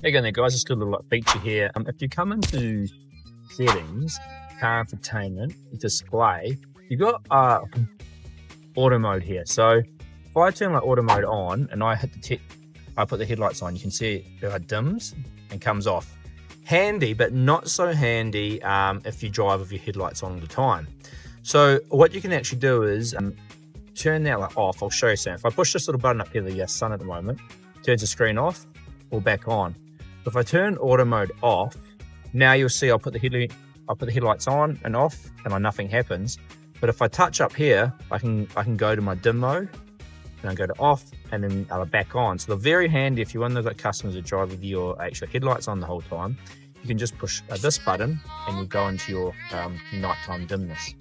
Again there guys, just a little feature here. If you come into settings, car infotainment, display, you've got auto mode here. So if I turn like auto mode on and I put the headlights on, you can see it dims and comes off. Handy, but not so handy if you drive with your headlights on all the time. So what you can actually do is turn that light off. I'll show you something. If I push this little button up here, the sun at the moment, turns the screen off or back on. If I turn auto mode off, now you'll see I'll put the headlights on and off and nothing happens. But if I touch up here, I can go to my dim mode and I go to off and then back on. So they're very handy if you're one of those customers that drive with your actual headlights on the whole time. You can just push this button and you'll go into your nighttime dimness.